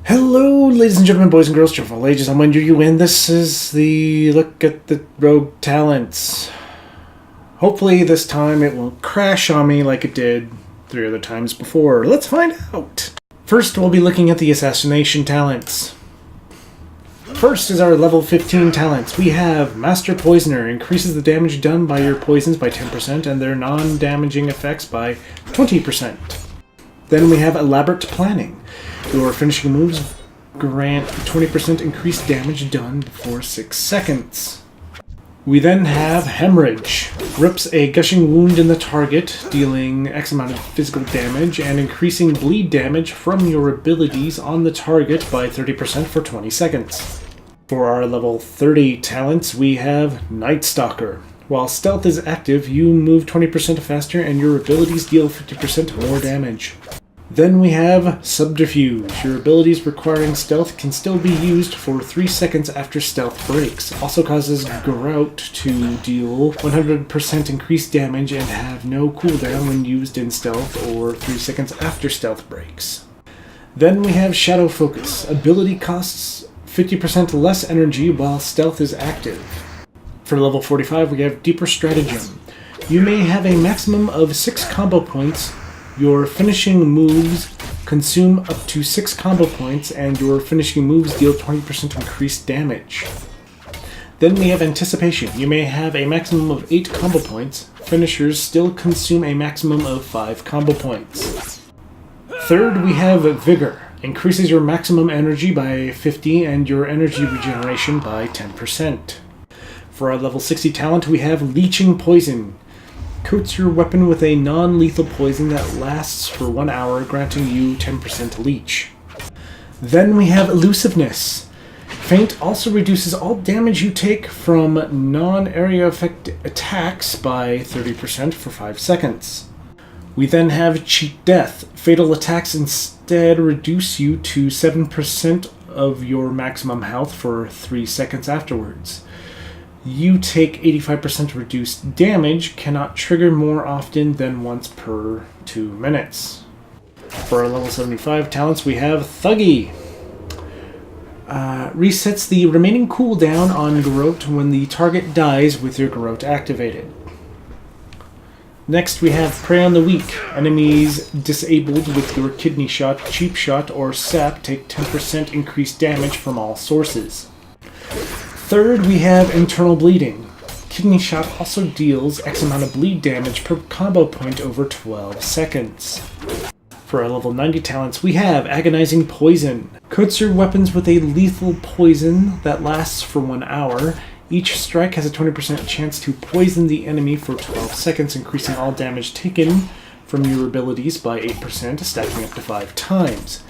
Hello, ladies and gentlemen, boys and girls, children of all ages. I'm Wender You, and this is the look at the rogue talents. Hopefully this time it won't crash on me like it did 3 other times before. Let's find out. First, we'll be looking at the assassination talents. First is our level 15 talents. We have Master Poisoner. Increases the damage done by your poisons by 10% and their non-damaging effects by 20%. Then we have Elaborate Planning. Your finishing moves grant 20% increased damage done before 6 seconds. We then have Hemorrhage. Rips a gushing wound in the target, dealing X amount of physical damage and increasing bleed damage from your abilities on the target by 30% for 20 seconds. For our level 30 talents, we have Night Stalker. While stealth is active, you move 20% faster and your abilities deal 50% more damage. Then we have Subterfuge. Your abilities requiring stealth can still be used for 3 seconds after stealth breaks. Also causes Grout to deal 100% increased damage and have no cooldown when used in stealth or 3 seconds after stealth breaks. Then we have Shadow Focus. Ability costs 50% less energy while stealth is active. For level 45 we have Deeper Stratagem. You may have a maximum of 6 combo points. Your finishing moves consume up to 6 combo points, and your finishing moves deal 20% increased damage. Then we have Anticipation. You may have a maximum of 8 combo points. Finishers still consume a maximum of 5 combo points. Third, we have Vigor. Increases your maximum energy by 50 and your energy regeneration by 10%. For our level 60 talent, we have Leeching Poison. Coats your weapon with a non-lethal poison that lasts for 1 hour, granting you 10% leech. Then we have Elusiveness. Feint also reduces all damage you take from non-area effect attacks by 30% for 5 seconds. We then have Cheat Death. Fatal attacks instead reduce you to 7% of your maximum health for 3 seconds afterwards. You take 85% reduced damage, cannot trigger more often than once per 2 minutes. For our level 75 talents, we have Thuggy. Resets the remaining cooldown on Garrote when the target dies with your Garrote activated. Next, we have Prey on the Weak. Enemies disabled with your Kidney Shot, Cheap Shot, or Sap take 10% increased damage from all sources. Third, we have Internal Bleeding. Kidney Shot also deals X amount of bleed damage per combo point over 12 seconds. For our level 90 talents, we have Agonizing Poison. Coats your weapons with a lethal poison that lasts for 1 hour. Each strike has a 20% chance to poison the enemy for 12 seconds, increasing all damage taken from your abilities by 8%, stacking up to 5 times.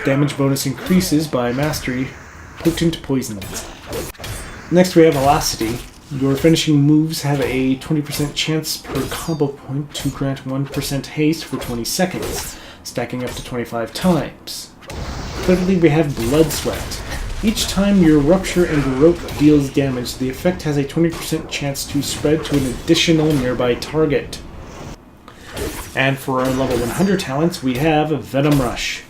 Damage bonus increases by mastery potent poisons. Next we have Velocity. Your finishing moves have a 20% chance per combo point to grant 1% haste for 20 seconds, stacking up to 25 times. Thirdly, we have Blood Sweat. Each time your Rupture and Garrote deals damage, the effect has a 20% chance to spread to an additional nearby target. And for our level 100 talents, we have Venom Rush.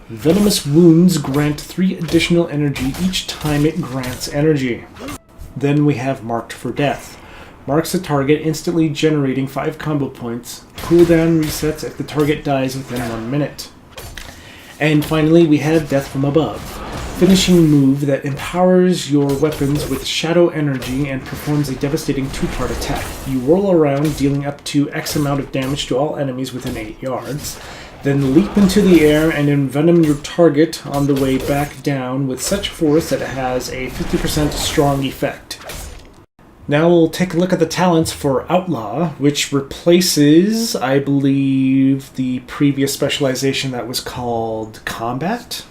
Venomous wounds grant 3 additional energy each time it grants energy. Then we have Marked for Death. Marks a target, instantly generating 5 combo points. Cooldown resets if the target dies within 1 minute. And finally, we have Death from Above. Finishing move that empowers your weapons with shadow energy and performs a devastating 2-part attack. You whirl around, dealing up to X amount of damage to all enemies within 8 yards. Then leap into the air and envenom your target on the way back down with such force that it has a 50% strong effect. Now we'll take a look at the talents for Outlaw, which replaces, I believe, the previous specialization that was called Combat.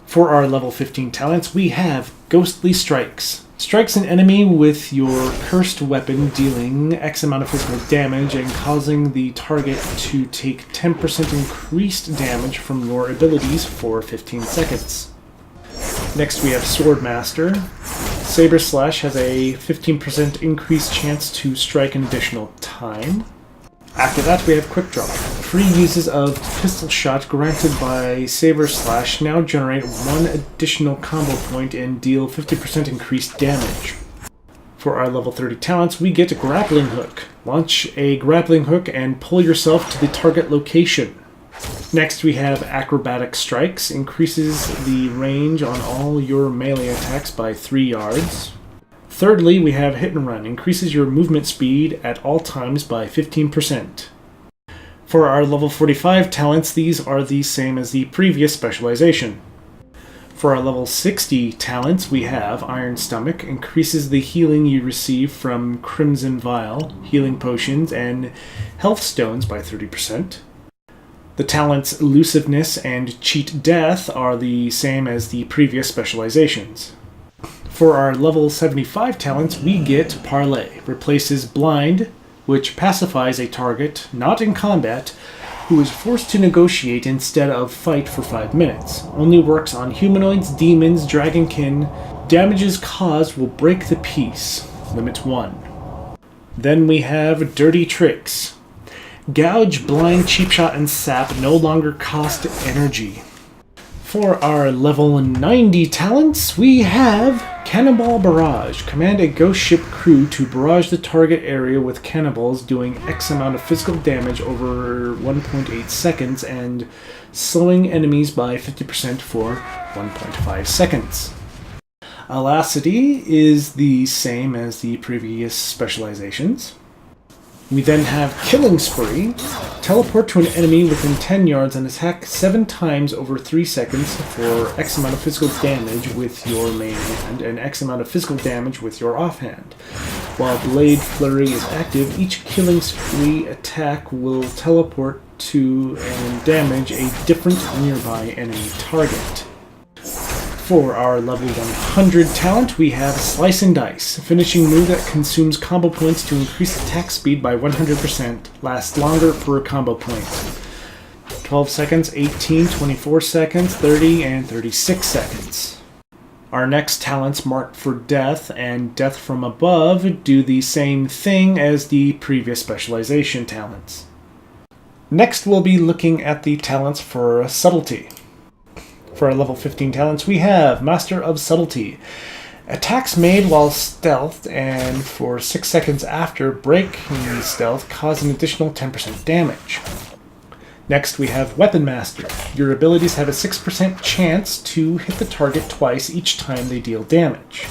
For our level 15 talents, we have Ghostly Strikes. Strikes an enemy with your cursed weapon, dealing X amount of physical damage and causing the target to take 10% increased damage from your abilities for 15 seconds. Next we have Swordmaster. Saber Slash has a 15% increased chance to strike an additional time. After that, we have Quick Draw. 3 uses of pistol shot granted by Saber Slash now generate 1 additional combo point and deal 50% increased damage. For our level 30 talents, we get Grappling Hook. Launch a grappling hook and pull yourself to the target location. Next, we have Acrobatic Strikes. Increases the range on all your melee attacks by 3 yards. Thirdly, we have Hit and Run. Increases your movement speed at all times by 15%. For our level 45 talents, these are the same as the previous specialization. For our level 60 talents, we have Iron Stomach. Increases the healing you receive from Crimson Vial, Healing Potions, and Health Stones by 30%. The talents Elusiveness and Cheat Death are the same as the previous specializations. For our level 75 talents, we get Parlay. Replaces Blind, which pacifies a target not in combat who is forced to negotiate instead of fight for 5 minutes. Only works on humanoids, demons, dragonkin. Damages caused will break the peace. Limit 1. Then we have Dirty Tricks. Gouge, Blind, Cheap Shot, and Sap no longer cost energy. For our level 90 talents, we have Cannonball Barrage. Command a ghost ship crew to barrage the target area with cannonballs doing X amount of physical damage over 1.8 seconds and slowing enemies by 50% for 1.5 seconds. Elasticity is the same as the previous specializations. We then have Killing Spree. Teleport to an enemy within 10 yards and attack 7 times over 3 seconds for X amount of physical damage with your main hand and X amount of physical damage with your offhand. While Blade Flurry is active, each Killing Spree attack will teleport to and damage a different nearby enemy target. For our level 100 talent, we have Slice and Dice. Finishing move that consumes combo points to increase attack speed by 100%. Lasts longer per combo point. 12 seconds, 18, 24 seconds, 30, and 36 seconds. Our next talents marked for Death and Death from Above do the same thing as the previous specialization talents. Next, we'll be looking at the talents for Subtlety. For our level 15 talents, we have Master of Subtlety. Attacks made while stealthed and for 6 seconds after breaking stealth cause an additional 10% damage. Next, we have Weapon Master. Your abilities have a 6% chance to hit the target twice each time they deal damage.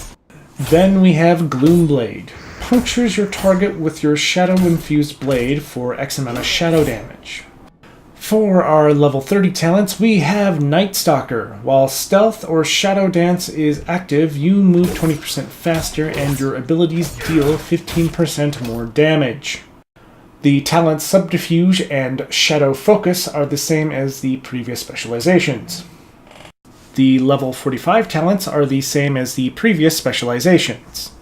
Then we have Gloom Blade. Punctures your target with your shadow-infused blade for X amount of shadow damage. For our level 30 talents, we have Night Stalker. While Stealth or Shadow Dance is active, you move 20% faster and your abilities deal 15% more damage. The talents Subterfuge and Shadow Focus are the same as the previous specializations. The level 45 talents are the same as the previous specializations.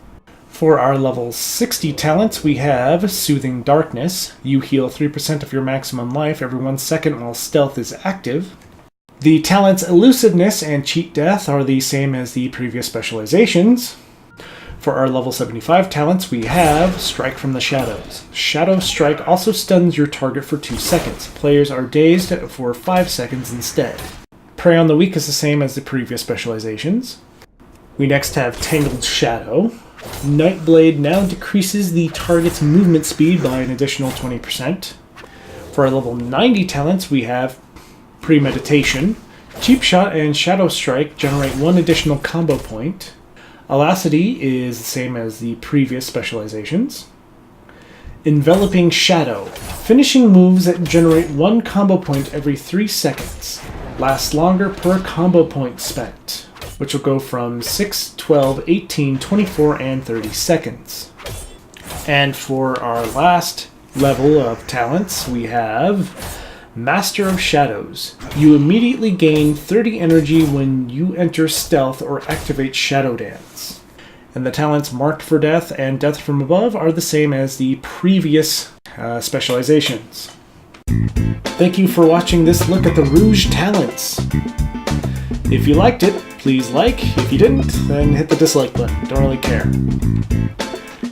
For our level 60 talents, we have Soothing Darkness. You heal 3% of your maximum life every 1 second while stealth is active. The talents Elusiveness and Cheat Death are the same as the previous specializations. For our level 75 talents, we have Strike from the Shadows. Shadow Strike also stuns your target for 2 seconds. Players are dazed for 5 seconds instead. Prey on the Weak is the same as the previous specializations. We next have Tangled Shadow. Nightblade now decreases the target's movement speed by an additional 20%. For our level 90 talents, we have Premeditation. Cheap Shot and Shadow Strike generate 1 additional combo point. Elasticity is the same as the previous specializations. Enveloping Shadow. Finishing moves that generate 1 combo point every 3 seconds. Lasts longer per combo point spent, which will go from 6, 12, 18, 24, and 30 seconds. And for our last level of talents, we have Master of Shadows. You immediately gain 30 energy when you enter stealth or activate Shadow Dance. And the talents marked for Death and Death from Above are the same as the previous specializations. Thank you for watching this look at the Rouge talents. If you liked it, please like. If you didn't, then hit the dislike button. Don't really care.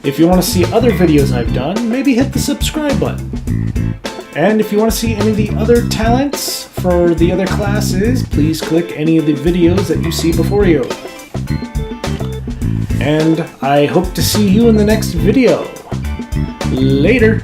If you want to see other videos I've done, maybe hit the subscribe button. And if you want to see any of the other talents for the other classes, please click any of the videos that you see before you. And I hope to see you in the next video. Later!